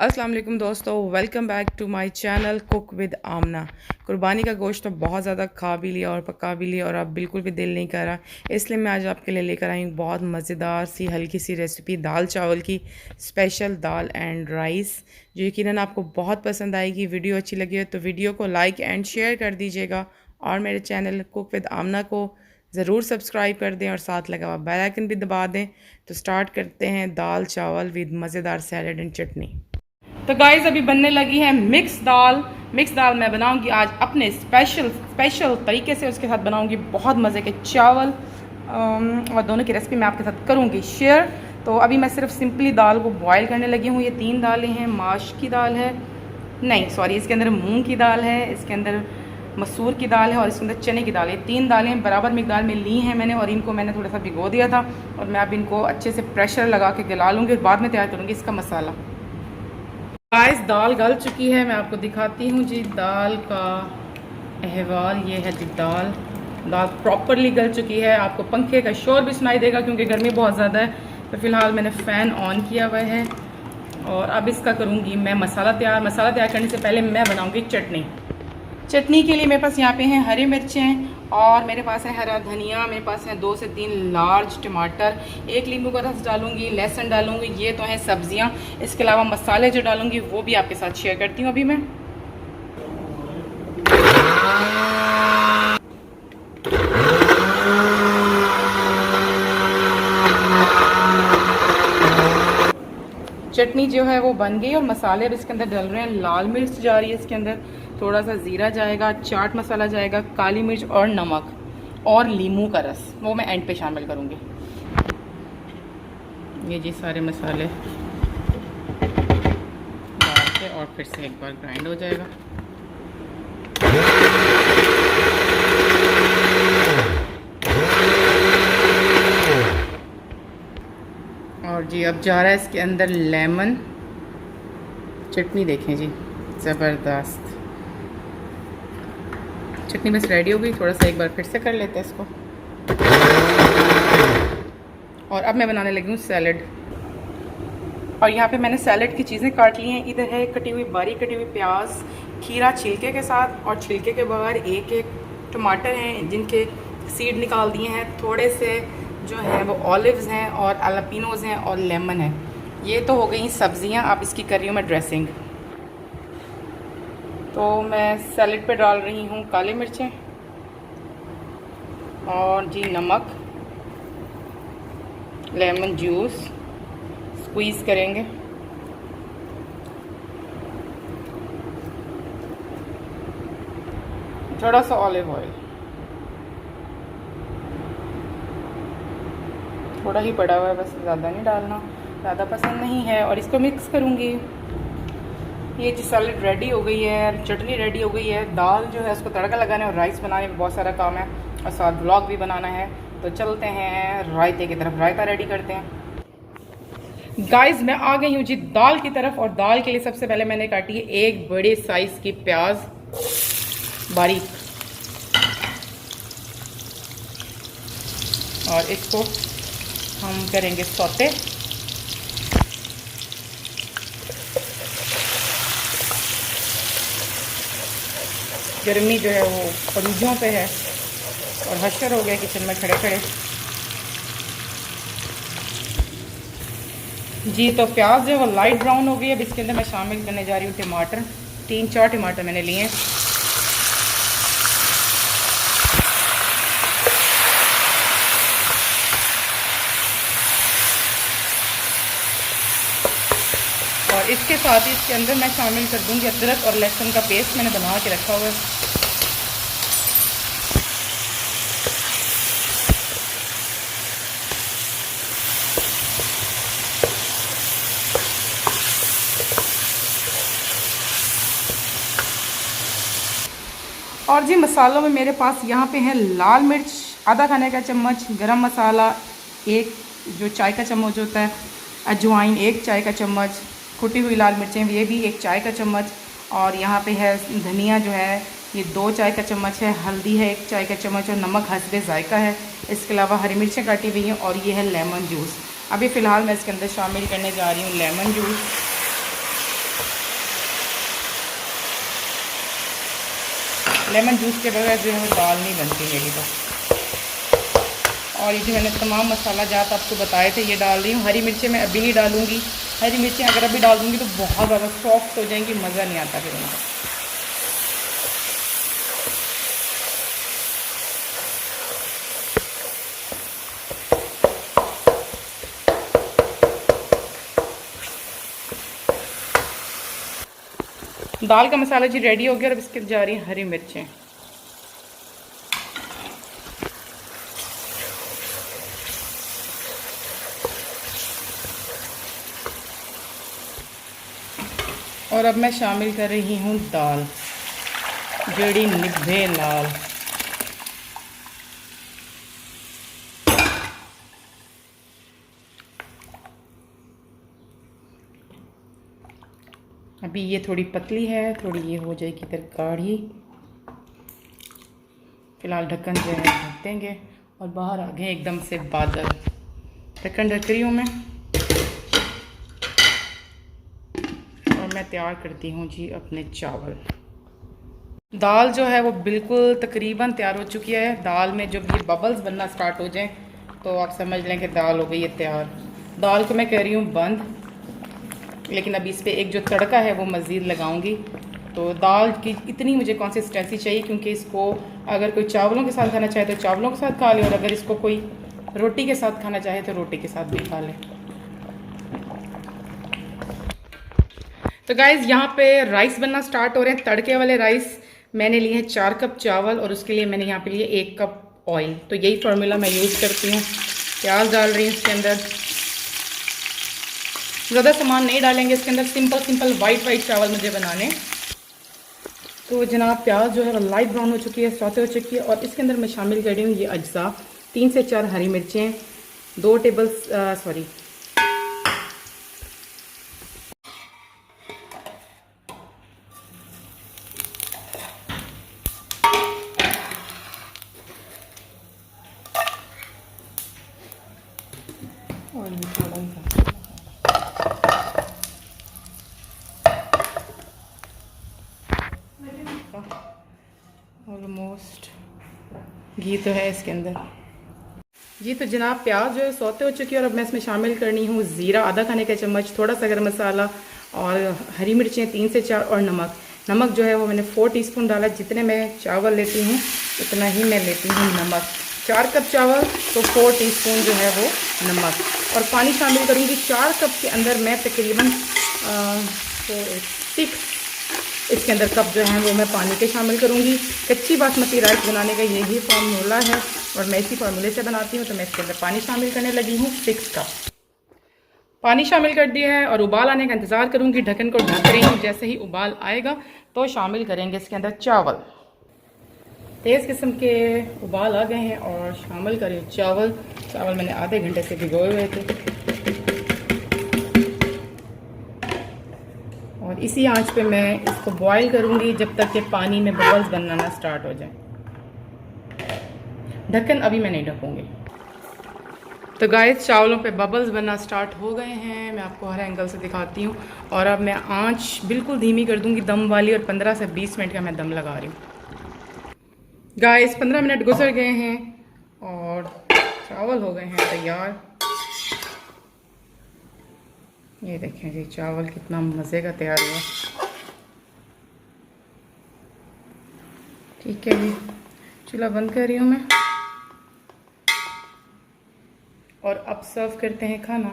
अस्सलाम वालेकुम दोस्तों, welcome back to my channel cook with Aamna. कुर्बानी का गोश्त तो बहुत ज़्यादा खा भी लिया और पका भी लिया और अब बिल्कुल भी दिल नहीं कर रहा, इसलिए मैं आज आपके लिए लेकर आई हूँ बहुत मज़ेदार सी हल्की सी रेसिपी दाल चावल की। स्पेशल दाल एंड राइस जो यकीनन आपको बहुत पसंद आएगी। वीडियो अच्छी लगी हो तो वीडियो को लाइक एंड शेयर कर दीजिएगा और मेरे चैनल कुक विद आमना को ज़रूर सब्सक्राइब कर दें और साथ लगा हुआ बेल आइकन भी दबा दें। तो स्टार्ट करते हैं दाल चावल विद मज़ेदार सैलड एंड चटनी। तो गाइस अभी बनने लगी है मिक्स दाल। मिक्स दाल मैं बनाऊंगी आज अपने स्पेशल तरीके से। उसके साथ बनाऊंगी बहुत मज़े के चावल और दोनों की रेसिपी मैं आपके साथ करूंगी शेयर। तो अभी मैं सिर्फ सिंपली दाल को बॉईल करने लगी हूँ। ये 3 दालें हैं। माश की दाल है, नहीं सॉरी, इसके अंदर मूंग की दाल है, इसके अंदर मसूर की दाल है और इसके अंदर चने की दाल है। 3 दालें बराबर मिकदार में ली हैं मैंने और इनको मैंने थोड़ा सा भिगो दिया था और मैं अब इनको अच्छे से प्रेशर लगा के गला लूँगी और बाद में तैयार करूँगी इसका मसाला। गाइस दाल गल चुकी है, मैं आपको दिखाती हूँ जी दाल का अहवाल। ये है जी दाल प्रॉपरली गल चुकी है। आपको पंखे का शोर भी सुनाई देगा क्योंकि गर्मी बहुत ज़्यादा है। तो फिलहाल मैंने फ़ैन ऑन किया हुआ है और अब इसका करूँगी मैं मसाला तैयार। मसाला तैयार करने से पहले मैं बनाऊँगी चटनी। चटनी के लिए मेरे पास यहाँ पे हैं हरी मिर्चें और मेरे पास है हरा धनिया, मेरे पास है 2 से 3 लार्ज टमाटर, 1 नींबू का रस डालूंगी, लहसुन डालूंगी। ये तो हैं सब्जियाँ। इसके अलावा मसाले जो डालूंगी वो भी आपके साथ शेयर करती हूँ अभी मैं। चटनी जो है वो बन गई और मसाले अब इसके अंदर डल रहे हैं। लाल मिर्च जा रही है इसके अंदर, थोड़ा सा ज़ीरा जाएगा, चाट मसाला जाएगा, काली मिर्च और नमक और नींबू का रस, वो मैं एंड पे शामिल करूँगी। ये जी सारे मसाले डाल के और फिर से एक बार ग्राइंड हो जाएगा। और जी अब जा रहा है इसके अंदर लेमन। चटनी देखें जी, ज़बरदस्त चटनी बस रेडी हो गई। थोड़ा सा एक बार फिर से कर लेते हैं इसको। और अब मैं बनाने लगी हूँ सैलड। और यहाँ पे मैंने सैलड की चीज़ें काट ली हैं। इधर है कटी हुई बारीक कटी हुई प्याज, खीरा छिलके के साथ और छिलके के बगैर, एक टमाटर हैं जिनके सीड निकाल दिए हैं, थोड़े से जो है वो ऑलिव्स हैं और एलापिनोज हैं और लेमन है। ये तो हो गई सब्जियाँ। अब इसकी कर रही हूँ मैं ड्रेसिंग। तो मैं सैलड पे डाल रही हूँ काली मिर्चें और जी नमक, लेमन जूस स्क्वीज़ करेंगे, थोड़ा सा ऑलिव ऑयल, थोड़ा ही पड़ा हुआ है बस, ज़्यादा नहीं डालना, ज़्यादा पसंद नहीं है। और इसको मिक्स करूँगी। ये जी सैलड रेडी हो गई है, चटनी रेडी हो गई है। दाल जो है उसको तड़का लगाना है और राइस बनाने में बहुत सारा काम है और साथ व्लॉग भी बनाना है। तो चलते हैं रायते की तरफ, रायता रेडी करते हैं। गाइस मैं आ गई हूँ जी दाल की तरफ और दाल के लिए सबसे पहले मैंने काटी है एक बड़े साइज की प्याज बारीक और इसको हम करेंगे सौते। गर्मी जो है वो परूजों पे है और हशर हो गया किचन में खड़े खड़े जी। तो प्याज जो है वो लाइट ब्राउन हो गई। अब इसके अंदर मैं शामिल करने जा रही हूँ टमाटर। 3-4 टमाटर मैंने लिए हैं। और इसके साथ ही इसके अंदर मैं शामिल कर दूँगी अदरक और लहसुन का पेस्ट, मैंने बना के रखा हुआ है। और जी मसालों में मेरे पास यहाँ पे है लाल मिर्च आधा खाने का चम्मच, गरम मसाला 1 जो चाय का चम्मच होता है, अजवाइन 1 चाय का चम्मच, कुटी हुई लाल मिर्चें ये भी 1 चाय का चम्मच, और यहाँ पे है धनिया जो है ये 2 चाय का चम्मच है, हल्दी है 1 चाय का चम्मच और नमक हस्बे जायका है। इसके अलावा हरी मिर्चें काटी हुई हैं और ये है लेमन जूस। अभी फ़िलहाल मैं इसके अंदर शामिल करने जा रही हूँ लेमन जूस। लेमन जूस के बगैर जो है वो दाल नहीं बनती मेरी तो। और ये जो मैंने तमाम मसाला जात आपको बताए थे ये डाल रही हूँ। हरी मिर्चें मैं अभी नहीं डालूँगी, हरी मिर्चें अगर अभी डाल दूँगी तो बहुत ज़्यादा सॉफ्ट हो जाएंगी, मज़ा नहीं आता फिर उनका। दाल का मसाला जी रेडी हो गया। अब इसके जा रही हैं हरी मिर्चें। और अब मैं शामिल कर रही हूँ दाल जड़ी निभे नाल। अभी ये थोड़ी पतली है, थोड़ी ये हो जाएगी फिर गाढ़ी। फिलहाल ढक्कन जो है ढक देंगे और बाहर आ गए एकदम से बादल। ढक्कन ढक रही हूँ मैं और मैं तैयार करती हूँ जी अपने चावल। दाल जो है वो बिल्कुल तकरीबन तैयार हो चुकी है। दाल में जब ये बबल्स बनना स्टार्ट हो जाएं तो आप समझ लें कि दाल हो गई है तैयार। दाल को मैं कह रही हूँ बंद, लेकिन अभी इस पर एक जो तड़का है वो मज़ीद लगाऊंगी। तो दाल की इतनी मुझे कंसिस्टेंसी चाहिए क्योंकि इसको अगर कोई चावलों के साथ खाना चाहे तो चावलों के साथ खा ले, और अगर इसको कोई रोटी के साथ खाना चाहे तो रोटी के साथ भी खा ले। तो गाइज़ यहाँ पे राइस बनना स्टार्ट हो रहे हैं, तड़के वाले राइस। मैंने लिए हैं 4 कप चावल और उसके लिए मैंने यहाँ पे लिए 1 कप ऑयल। तो यही फार्मूला मैं यूज़ करती हूँ। प्याज डाल रही हूँ इसके अंदर, ज़्यादा सामान नहीं डालेंगे इसके अंदर, सिंपल वाइट चावल मुझे बनाने। तो जनाब प्याज जो है वो लाइट ब्राउन हो चुकी है, सौते हो चुकी है। और इसके अंदर मैं शामिल कर रही हूँ ये अज्जा, 3 से 4 हरी मिर्चें, 2 टेबल सॉरी और ये थोड़ा सा ऑलमोस्ट घी तो है इसके अंदर जी। तो जनाब प्याज जो है सौते हो चुकी है और अब मैं इसमें शामिल करनी हूँ ज़ीरा आधा खाने का चम्मच, थोड़ा सा गरम मसाला और हरी मिर्चें 3 से 4 और नमक। नमक जो है वो मैंने 4 टीस्पून डाला। जितने मैं चावल लेती हूँ उतना ही मैं लेती हूँ नमक। 4 कप चावल तो 4 टीस्पून जो है वो नमक। और पानी शामिल करूँगी 4 कप के अंदर मैं तकरीबन 6 इसके अंदर कप जो हैं वो मैं पानी के शामिल करूँगी। कच्ची बासमती राइस बनाने का यही फार्मूला है और मैं इसी फार्मूले से बनाती हूँ। तो मैं इसके अंदर पानी शामिल करने लगी हूँ। 6 कप पानी शामिल कर दिया है और उबाल आने का इंतज़ार करूँगी। ढक्कन को ढक रही हूँ, जैसे ही उबाल आएगा तो शामिल करेंगे इसके अंदर चावल। तेज़ किस्म के उबाल आ गए हैं और शामिल करें चावल। चावल मैंने आधे घंटे से भिगोए हुए थे और इसी आंच पे मैं इसको बॉईल करूँगी जब तक कि पानी में बबल्स बनना ना स्टार्ट हो जाए। ढक्कन अभी मैं नहीं ढकूँगी। तो गाइस चावलों पे बबल्स बनना स्टार्ट हो गए हैं, मैं आपको हर एंगल से दिखाती हूँ। और अब मैं आंच बिल्कुल धीमी कर दूँगी दम वाली और 15 से 20 मिनट का मैं दम लगा रही हूँ। गाइस 15 मिनट गुजर गए हैं और चावल हो गए हैं तैयार। ये देखें जी चावल कितना मज़े का तैयार हुआ। ठीक है जी, चूल्हा बंद कर रही हूँ मैं और अब सर्व करते हैं खाना।